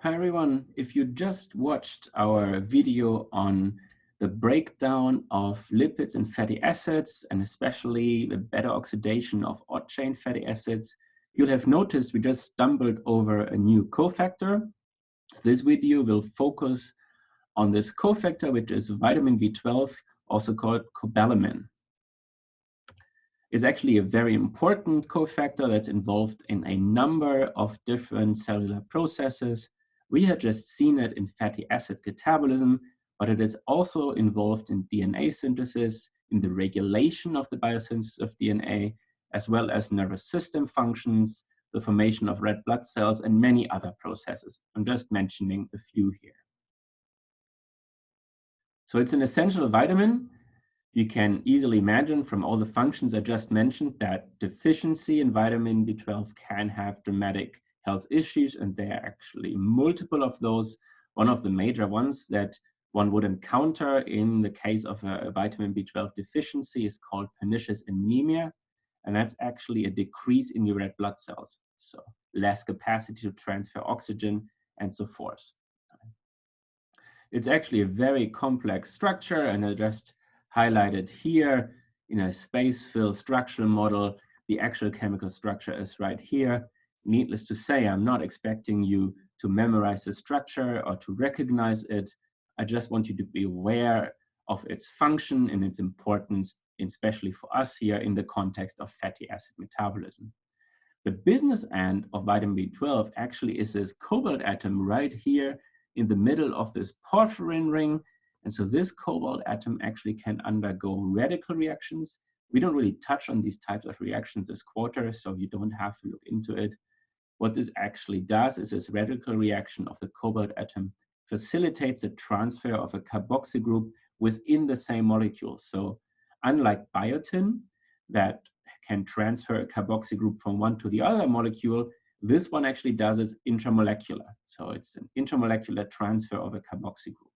Hi everyone, if you just watched our video on the breakdown of lipids and fatty acids, and especially the better oxidation of odd chain fatty acids, you'll have noticed we just stumbled over a new cofactor. So this video will focus on this cofactor, which is vitamin B12, also called cobalamin. It's actually a very important cofactor that's involved in a number of different cellular processes. We have just seen it in fatty acid catabolism, but it is also involved in DNA synthesis, in the regulation of the biosynthesis of DNA, as well as nervous system functions, the formation of red blood cells, and many other processes. I'm just mentioning a few here. So it's an essential vitamin. You can easily imagine from all the functions I just mentioned that deficiency in vitamin B12 can have dramatic health issues, and there are actually multiple of those. One of the major ones that one would encounter in the case of a vitamin B12 deficiency is called pernicious anemia, and that's actually a decrease in your red blood cells, so less capacity to transfer oxygen and so forth. It's actually a very complex structure, and I just highlighted here in a space-filled structural model. The actual chemical structure is right here. Needless to say, I'm not expecting you to memorize the structure or to recognize it. I just want you to be aware of its function and its importance, especially for us here in the context of fatty acid metabolism. The business end of vitamin B12 actually is this cobalt atom right here in the middle of this porphyrin ring. And so this cobalt atom actually can undergo radical reactions. We don't really touch on these types of reactions this quarter, so you don't have to look into it. What this actually does is this radical reaction of the cobalt atom facilitates the transfer of a carboxy group within the same molecule. So unlike biotin, that can transfer a carboxy group from one to the other molecule, this one actually does is intramolecular. So it's an intramolecular transfer of a carboxy group.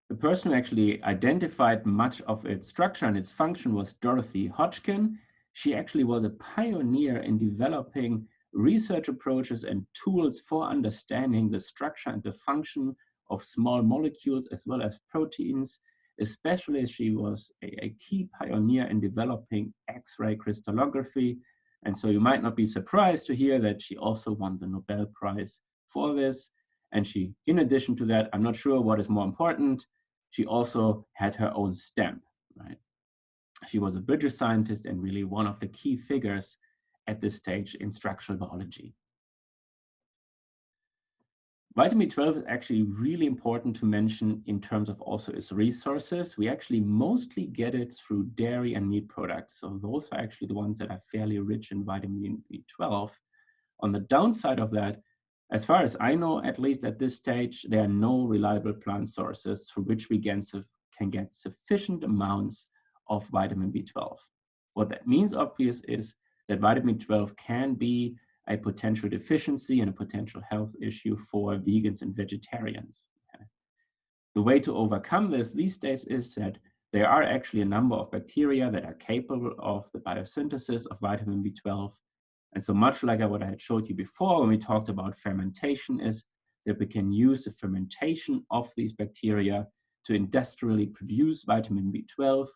The person who actually identified much of its structure and its function was Dorothy Hodgkin. She actually was a pioneer in developing research approaches and tools for understanding the structure and the function of small molecules as well as proteins. Especially, she was a key pioneer in developing X-ray crystallography. And so you might not be surprised to hear that she also won the Nobel Prize for this. And she, in addition to that, I'm not sure what is more important, she also had her own stamp, right? She was a British scientist and really one of the key figures at this stage in structural biology. Vitamin B12 is actually really important to mention in terms of also its resources. We actually mostly get it through dairy and meat products. So those are actually the ones that are fairly rich in vitamin B12. On the downside of that, as far as I know, at least at this stage, there are no reliable plant sources through which we can get sufficient amounts of vitamin B12. What that means, obvious, is that vitamin B12 can be a potential deficiency and a potential health issue for vegans and vegetarians. Okay. The way to overcome this these days is that there are actually a number of bacteria that are capable of the biosynthesis of vitamin B12. And so much like what I had showed you before when we talked about fermentation, is that we can use the fermentation of these bacteria to industrially produce vitamin B12.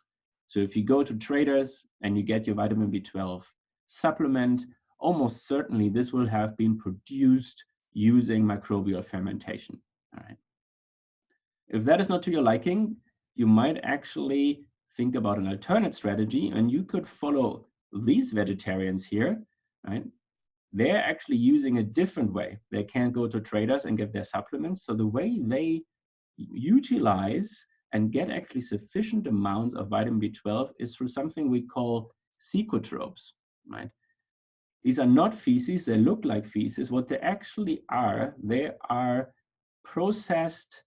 So if you go to traders and you get your vitamin B12 supplement, almost certainly this will have been produced using microbial fermentation. All right. If that is not to your liking, you might actually think about an alternate strategy, and you could follow these vegetarians here, right? They're actually using a different way. They can't go to traders and get their supplements. So the way they utilize and get actually sufficient amounts of vitamin B12 is through something we call secotropes, right? These are not feces, they look like feces. What they actually are, they are processed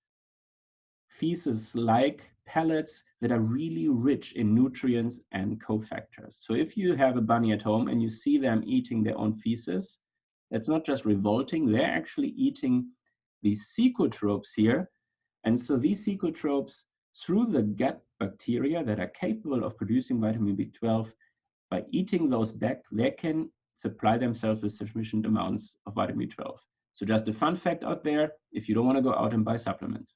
feces-like pellets that are really rich in nutrients and cofactors. So if you have a bunny at home and you see them eating their own feces, that's not just revolting, they're actually eating these secotropes here. And so these secotropes, through the gut bacteria that are capable of producing vitamin B12, by eating those back, they can supply themselves with sufficient amounts of vitamin B12. So just a fun fact out there, if you don't want to go out and buy supplements.